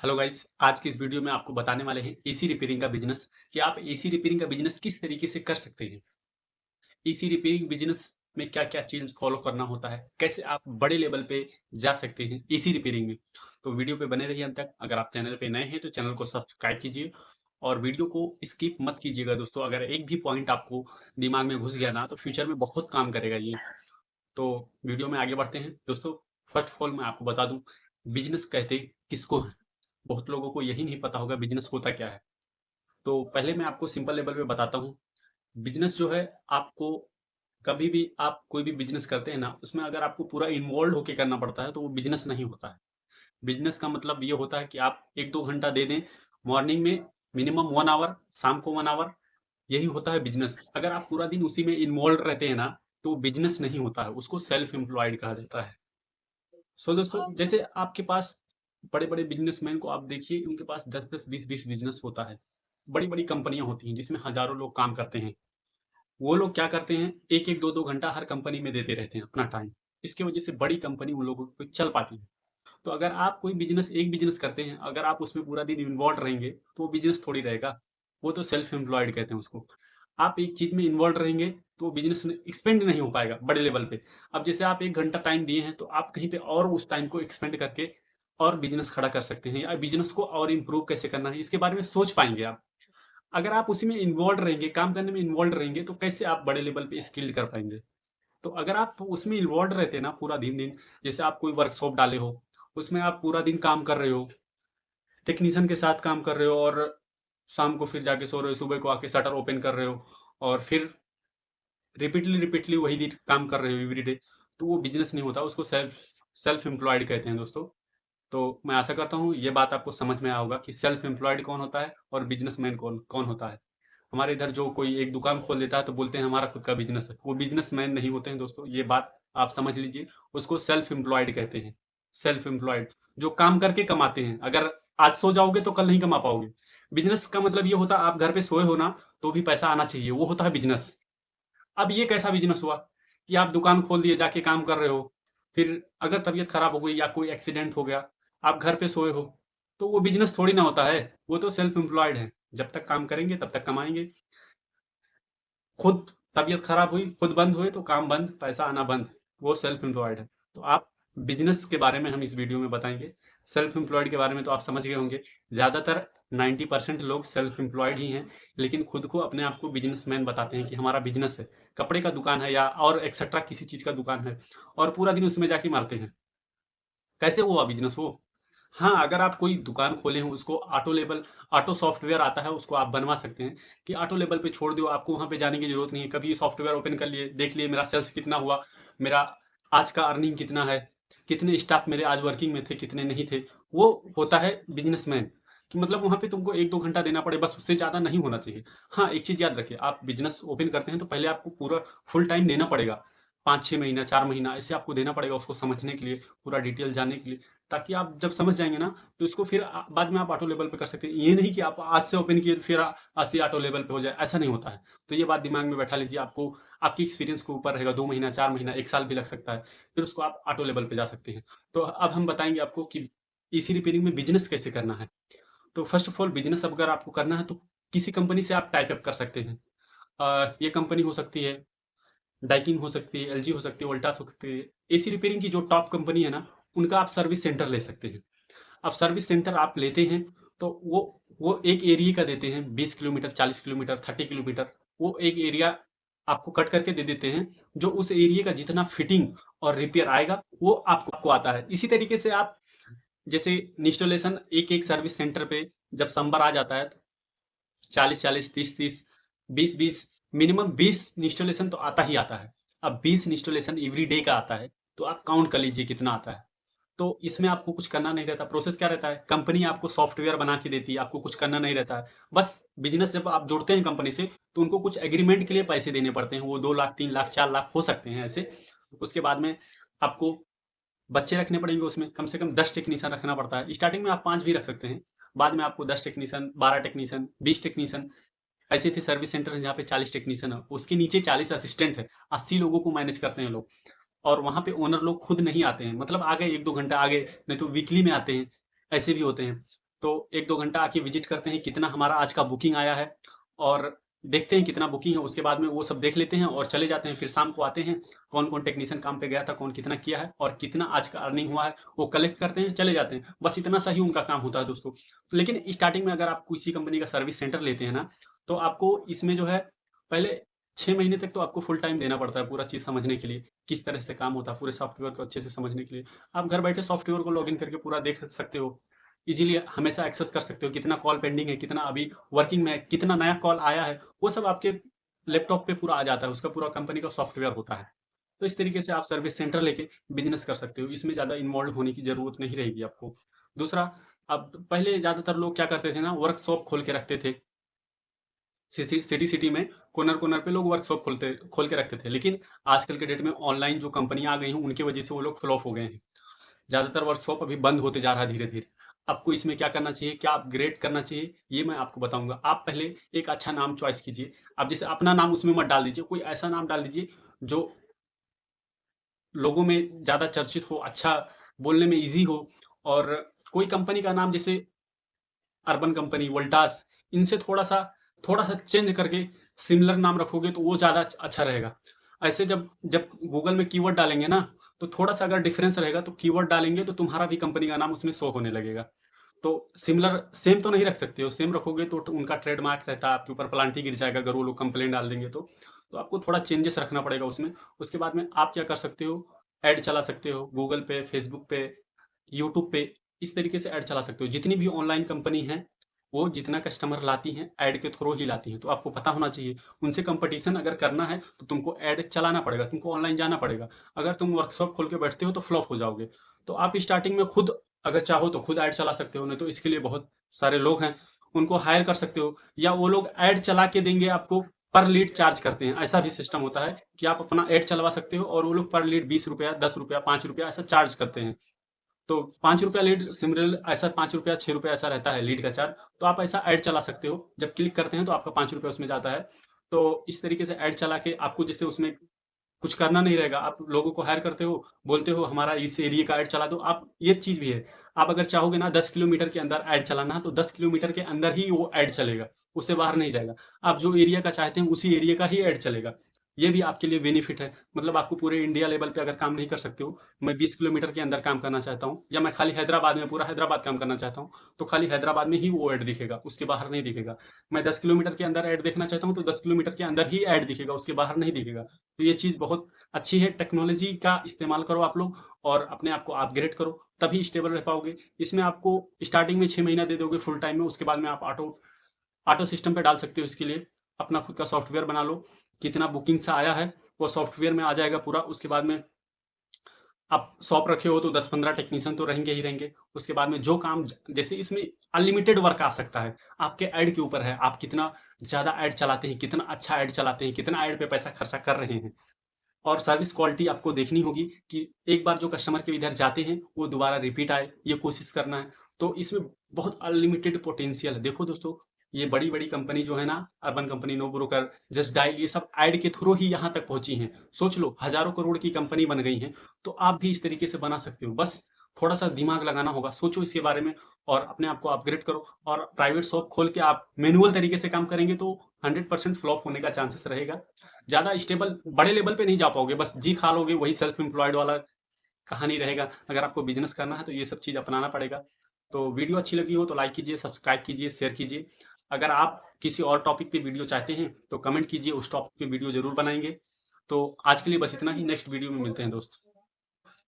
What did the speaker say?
Hello guys, आज की इस वीडियो में आपको बताने वाले हैं एसी रिपेयरिंग का बिजनेस कि आप एसी रिपेयरिंग का बिजनेस किस तरीके से कर सकते हैं। एसी रिपेयरिंग बिजनेस में क्या-क्या चीज़ फॉलो करना होता है, कैसे आप बड़े लेवल पे जा सकते हैं एसी रिपेयरिंग में। तो वीडियो पे बने रहिए अंत तक। अगर आप चैनल पे नए हैं तो चैनल को सब्सक्राइब कीजिए और वीडियो को स्किप मत कीजिएगा दोस्तों। अगर एक भी पॉइंट आपको दिमाग में घुस गया ना तो फ्यूचर में बहुत काम करेगा ये। तो वीडियो में आगे बढ़ते हैं दोस्तों। फर्स्ट ऑफ ऑल मैं आपको बता दूं, बिजनेस कहते किसको हैं। बहुत लोगों को यही नहीं पता होगा बिजनेस होता क्या है। तो पहले मैं आपको सिंपल लेवल पे बताता हूँ। बिजनेस जो है, आपको कभी भी आप कोई भी बिजनेस करते हैं ना, उसमें अगर आपको पूरा इन्वॉल्व होके करना पड़ता है तो वो बिजनेस नहीं होता है। बिजनेस का मतलब ये होता है कि आप एक दो घंटा दे दें मॉर्निंग में, मिनिमम 1 आवर, शाम को 1 आवर, यही होता है बिजनेस। अगर आप पूरा दिन उसी में इन्वॉल्व रहते हैं ना तो बिजनेस नहीं होता है, उसको सेल्फ एम्प्लॉयड कहा जाता है। सो दोस्तों, जैसे आपके पास बड़े बड़े बिजनेसमैन को आप देखिए, उनके पास 10-10, 20-20 बिजनेस होता है। बड़ी बड़ी कंपनियां होती हैं जिसमें हजारों लोग काम करते हैं। वो लोग क्या करते हैं, एक एक दो दो घंटा हर कंपनी में देते रहते हैं अपना टाइम। इसकी वजह से बड़ी कंपनी उन लोगों को चल पाती है। तो अगर आप कोई बिजनेस, एक बिजनेस करते हैं, अगर आप उसमें पूरा दिन इन्वॉल्व रहेंगे तो वो बिजनेस थोड़ी रहेगा। वो तो सेल्फ एम्प्लॉयड कहते हैं उसको। आप एक चीज में इन्वॉल्व रहेंगे तो वो बिजनेस एक्सपेंड नहीं हो पाएगा बड़े लेवल पे। अब जैसे आप 1 घंटा टाइम दिए हैं तो आप कहीं पे और उस टाइम को एक्सपेंड करके और बिजनेस खड़ा कर सकते हैं, या बिजनेस को और इम्प्रूव कैसे करना है इसके बारे में सोच पाएंगे आप। अगर आप उसी में इन्वॉल्व रहेंगे, काम करने में इन्वॉल्व रहेंगे, तो कैसे आप बड़े लेवल पे स्किल्ड कर पाएंगे। तो अगर आप उसमें इन्वॉल्व रहते हैं ना पूरा दिन दिन, जैसे आप कोई वर्कशॉप डाले हो, उसमें आप पूरा दिन काम कर रहे हो, टेक्नीशियन के साथ काम कर रहे हो, और शाम को फिर जाके सो रहे हो, सुबह को आके शटर ओपन कर रहे हो, और फिर रिपीटली रिपीटली वही दिन काम कर रहे हो एवरी डे, तो वो बिजनेस नहीं होता, उसको सेल्फ सेल्फ एम्प्लॉयड कहते हैं दोस्तों। तो मैं आशा करता हूँ ये बात आपको समझ में आया होगा कि सेल्फ एम्प्लॉयड कौन होता है और बिजनेसमैन कौन कौन होता है। हमारे इधर जो कोई एक दुकान खोल देता है तो बोलते हैं हमारा खुद का बिजनेस है, वो बिजनेसमैन नहीं होते हैं दोस्तों, ये बात आप समझ लीजिए। उसको सेल्फ एम्प्लॉयड कहते हैं। सेल्फ एम्प्लॉयड जो काम करके कमाते हैं। अगर आज सो जाओगे तो कल नहीं कमा पाओगे। बिजनेस का मतलब ये होता है, आप घर पे सोए हो ना तो भी पैसा आना चाहिए, वो होता है बिजनेस। अब ये कैसा बिजनेस हुआ कि आप दुकान खोल दिए, जाके काम कर रहे हो, फिर अगर तबीयत खराब हो गई या कोई एक्सीडेंट हो गया, आप घर पे सोए हो, तो वो बिजनेस थोड़ी ना होता है। वो तो सेल्फ एम्प्लॉयड है। जब तक काम करेंगे तब तक कमाएंगे। खुद तबीयत खराब हुई, खुद बंद हुए तो काम बंद, पैसा आना बंद। वो सेल्फ एम्प्लॉयड है। तो आप, बिजनेस के बारे में हम इस वीडियो में बताएंगे। सेल्फ एम्प्लॉयड के बारे में तो आप समझ गए होंगे। ज्यादातर 90% लोग सेल्फ एम्प्लॉयड ही हैं, लेकिन खुद को, अपने आप को बिजनेसमैन बताते हैं कि हमारा बिजनेस है, कपड़े का दुकान है या और एक्सेट्रा किसी चीज का दुकान है, और पूरा दिन उसमें जाके मारते हैं। कैसे हुआ बिजनेस वो? हाँ, अगर आप कोई दुकान खोले हो, उसको ऑटो लेवल, ऑटो सॉफ्टवेयर आता है, उसको आप बनवा सकते हैं कि ऑटो लेवल पे छोड़ दो, आपको वहां पे जाने की जरूरत नहीं है। कभी सॉफ्टवेयर ओपन कर लिए, देख लिए मेरा सेल्स कितना हुआ, मेरा आज का अर्निंग कितना है, कितने स्टाफ मेरे आज वर्किंग में थे, कितने नहीं थे। वो होता है बिजनेसमैन। कि मतलब वहां पे तुमको एक दो घंटा देना पड़े, बस, उससे ज्यादा नहीं होना चाहिए। हाँ, एक चीज याद रखिए, आप बिजनेस ओपन करते हैं तो पहले आपको पूरा फुल टाइम देना पड़ेगा। 5-6 महीना, 4 महीना ऐसे आपको देना पड़ेगा उसको समझने के लिए, पूरा डिटेल जानने के लिए। ताकि आप जब समझ जाएंगे ना, तो इसको फिर बाद में आप ऑटो लेवल पे कर सकते हैं। ये नहीं कि आप आज से ओपन किए तो फिर आज से ऑटो लेवल पे हो जाए, ऐसा नहीं होता है। तो ये बात दिमाग में बैठा लीजिए। आपको आपकी एक्सपीरियंस के ऊपर रहेगा, 2 महीना, 4 महीना, 1 साल भी लग सकता है, फिर उसको आप ऑटो लेवल पे जा सकते हैं। तो अब हम बताएंगे आपको कि इसी रिपेयरिंग में बिजनेस कैसे करना है। तो फर्स्ट ऑफ ऑल, बिजनेस अगर आपको करना है तो किसी कंपनी से आप टाइप अप कर सकते हैं। ये कंपनी हो सकती है, डाइकिन हो सकती है, एलजी हो सकती है, वोल्टास हो सकती है। एसी रिपेयरिंग की जो टॉप कंपनी है ना, उनका आप सर्विस सेंटर ले सकते हैं। अब सर्विस सेंटर आप लेते हैं तो वो एक एरिया का देते हैं, 20 किलोमीटर, 40 किलोमीटर, 30 किलोमीटर। वो एक एरिया आपको कट करके दे देते हैं। जो उस एरिया का जितना फिटिंग और रिपेयर आएगा वो आपको आता है। इसी तरीके से आप, जैसे इंस्टॉलेशन, एक एक सर्विस सेंटर पे जब संबर आ जाता है तो 40-40, 30-30, 20-20, मिनिमम 20 इंस्टॉलेशन तो आता ही आता है। अब 20 इंस्टॉलेशन एवरी डे का आता है, तो आप काउंट कर लीजिए कितना आता है। तो इसमें आपको कुछ करना नहीं रहता। प्रोसेस क्या रहता है, कंपनी आपको सॉफ्टवेयर बना के देती है, आपको कुछ करना नहीं रहता है। बस बिजनेस जब आप जुड़ते हैं कंपनी से, तो उनको कुछ एग्रीमेंट के लिए पैसे देने पड़ते हैं। वो 2 लाख, 3 लाख, 4 लाख हो सकते हैं ऐसे। उसके बाद में आपको बच्चे रखने पड़ेंगे, उसमें कम से कम 10 टेक्नीशियन रखना पड़ता है। स्टार्टिंग में आप 5 भी रख सकते हैं, बाद में आपको 10 टेक्नीशियन, 12 टेक्नीशियन, 20 टेक्नीशियन, ऐसे ऐसे सर्विस सेंटर है जहाँ पे 40 टेक्नीशियन है, उसके नीचे 40 असिस्टेंट है। 80 लोगों को मैनेज करते हैं लोग। और वहां पे ओनर लोग खुद नहीं आते हैं, मतलब आ गए एक दो घंटा आ गए, नहीं तो वीकली में आते हैं, ऐसे भी होते हैं। तो 1-2 घंटा आके विजिट करते हैं, कितना हमारा आज का बुकिंग आया है और देखते हैं कितना बुकिंग है, उसके बाद में वो सब देख लेते हैं और चले जाते हैं। फिर शाम को आते हैं, कौन-कौन टेक्नीशियन काम पे गया था, कौन कितना किया है और कितना आज का अर्निंग हुआ है, वो कलेक्ट करते हैं, चले जाते हैं। बस इतना सा ही उनका काम होता है दोस्तों। लेकिन स्टार्टिंग में अगर आप किसी कंपनी का सर्विस सेंटर लेते हैं ना, तो आपको इसमें जो है पहले 6 महीने तक तो आपको फुल टाइम देना पड़ता है पूरा चीज़ समझने के लिए, किस तरह से काम होता है, पूरे सॉफ्टवेयर को अच्छे से समझने के लिए। आप घर बैठे सॉफ्टवेयर को लॉगिन करके पूरा देख सकते हो। ईज़िली हमेशा एक्सेस कर सकते हो, कितना कॉल पेंडिंग है, कितना अभी वर्किंग में है, कितना नया कॉल आया है, वो सब आपके लैपटॉप पे पूरा आ जाता है, उसका पूरा कंपनी का सॉफ्टवेयर होता है। तो इस तरीके से आप सर्विस सेंटर लेके बिज़नेस कर सकते हो, इसमें ज़्यादा इन्वॉल्व होने की ज़रूरत नहीं रहेगी आपको। दूसरा, अब पहले ज़्यादातर लोग क्या करते थे ना, वर्कशॉप खोल के रखते थे। सिटी में कॉर्नर-कॉर्नर पे लोग वर्कशॉप खोल के रखते थे। लेकिन आजकल के डेट में ऑनलाइन जो कंपनियाँ आ गई हैं, उनकी वजह से वो लोग फ्लॉप हो गए हैं। ज़्यादातर वर्कशॉप अभी बंद होते जा रहा है धीरे-धीरे। आपको इसमें क्या करना चाहिए, क्या अपग्रेड करना चाहिए, ये मैं आपको बताऊँगा। आप पहले एक अच्छा नाम चॉइस कीजिए। आप जैसे अपना नाम उसमें मत डाल दीजिए, कोई ऐसा नाम डाल दीजिए जो लोगों में ज़्यादा चर्चित हो, अच्छा बोलने में ईज़ी हो और कोई कंपनी का नाम जैसे अर्बन कंपनी, वोल्टास, इनसे थोड़ा-सा चेंज करके सिमिलर नाम रखोगे तो वो ज़्यादा अच्छा रहेगा। ऐसे जब जब गूगल में कीवर्ड डालेंगे ना, तो थोड़ा-सा अगर डिफरेंस रहेगा तो कीवर्ड डालेंगे तो तुम्हारा भी कंपनी का नाम उसमें शो होने लगेगा। तो सिमिलर सेम तो नहीं रख सकते हो, सेम रखोगे तो उनका ट्रेडमार्क रहता है, आपके ऊपर प्लांटी गिर जाएगा अगर वो लोग कंप्लेंट डाल देंगे तो। तो आपको थोड़ा चेंजेस रखना पड़ेगा उसमें। उसके बाद में आप क्या कर सकते हो, ऐड चला सकते हो गूगल पे, फेसबुक पे, यूट्यूब पे, इस तरीके से ऐड चला सकते हो। जितनी भी ऑनलाइन कंपनी हैं, वो जितना कस्टमर लाती हैं, ऐड के थ्रू ही लाती हैं। तो आपको पता होना चाहिए, उनसे कॉम्पिटिशन अगर करना है, तो तुमको ऐड चलाना पड़ेगा, तुमको ऑनलाइन जाना पड़ेगा। अगर तुम वर्कशॉप खोल के बैठते हो, तो फ्लॉप हो जाओगे। तो आप स्टार्टिंग में खुद अगर चाहो तो खुद ऐड चला सकते हो, नहीं तो इसके लिए बहुत सारे लोग हैं, उनको हायर कर सकते हो या वो लोग ऐड चला के देंगे आपको, पर लीड चार्ज करते हैं। ऐसा भी सिस्टम होता है कि आप अपना ऐड चलवा सकते हो और वो लोग पर लीड ₹20, ₹10, ₹5 ऐसा चार्ज करते हैं। तो ₹5 लीड सिमिलर ऐसा ₹5 ₹6 ऐसा रहता है लीड का चार्ज। तो आप ऐसा ऐड चला सकते हो। जब क्लिक करते हैं तो आपका ₹5 उसमें जाता है। तो इस तरीके से ऐड चला के आपको जैसे उसमें कुछ करना नहीं रहेगा। आप लोगों को हायर करते हो, बोलते हो हमारा इस एरिया का ऐड चला दो। आप ये चीज़ भी है, आप अगर चाहोगे ना 10 किलोमीटर के अंदर ऐड चलाना है तो 10 किलोमीटर के अंदर ही वो ऐड चलेगा, उससे बाहर नहीं जाएगा। आप जो एरिया का चाहते हैं उसी एरिया का ही ऐड चलेगा। ये भी आपके लिए बेनिफिट है। मतलब आपको पूरे इंडिया लेवल पे अगर काम नहीं कर सकते हो, मैं 20 किलोमीटर के अंदर काम करना चाहता हूँ या मैं खाली हैदराबाद में पूरा हैदराबाद काम करना चाहता हूँ, तो खाली हैदराबाद में ही वो ऐड दिखेगा, उसके बाहर नहीं दिखेगा। मैं 10 किलोमीटर के अंदर ऐड देखना चाहता हूँ तो 10 किलोमीटर के अंदर ही ऐड दिखेगा, उसके बाहर नहीं दिखेगा। तो ये चीज़ बहुत अच्छी है। टेक्नोलॉजी का इस्तेमाल करो आप लोग और अपने आप को अपग्रेड करो, तभी स्टेबल रह पाओगे। इसमें आपको स्टार्टिंग में 6 महीना दे दोगे फुल टाइम में, उसके बाद में आप ऑटो ऑटो सिस्टम पे डाल सकते हो। इसके लिए अपना खुद का सॉफ्टवेयर बना लो, कितना बुकिंग से आया है वो सॉफ्टवेयर में आ जाएगा पूरा। उसके बाद में आप शॉप रखे हो तो 10-15 टेक्नीशियन तो रहेंगे ही रहेंगे। उसके बाद में जो काम जैसे इसमें अनलिमिटेड वर्क आ सकता है, आपके ऐड के ऊपर है, आप कितना ज़्यादा ऐड चलाते हैं, कितना अच्छा ऐड चलाते हैं, कितना ऐड पे पैसा खर्चा कर रहे हैं। और सर्विस क्वालिटी आपको देखनी होगी कि एक बार जो कस्टमर के इधर जाते हैं, वो दोबारा रिपीट आए, ये कोशिश करना है। तो इसमें बहुत अनलिमिटेड पोटेंशियल है। देखो दोस्तों, ये बड़ी-बड़ी कंपनी जो है ना, urban company, no broker, just dial, ये सब ऐड के थ्रू ही यहाँ तक पहुँची हैं। सोच लो, हज़ारों करोड़ की कंपनी बन गई हैं, तो आप भी इस तरीके से बना सकते हो। बस थोड़ा-सा दिमाग लगाना होगा, सोचो इसके बारे में और अपने आप को अपग्रेड करो। और प्राइवेट शॉप खोल के आप मैनुअल तरीके से काम करेंगे तो 100% फ्लॉप होने का चांसेस रहेगा। ज़्यादा स्टेबल बड़े लेवल पे नहीं जा पाओगे, बस जी खा लोगे, वही सेल्फ एम्प्लॉयड वाला कहानी रहेगा। अगर आपको बिज़नेस करना है तो ये सब चीज़ अपनाना पड़ेगा। तो वीडियो अच्छी लगी हो तो लाइक कीजिए, सब्सक्राइब कीजिए, शेयर कीजिए। अगर आप किसी और टॉपिक पे वीडियो चाहते हैं तो कमेंट कीजिए, उस टॉपिक पे वीडियो ज़रूर बनाएँगे। तो आज के लिए बस इतना ही, नेक्स्ट वीडियो में मिलते हैं दोस्त।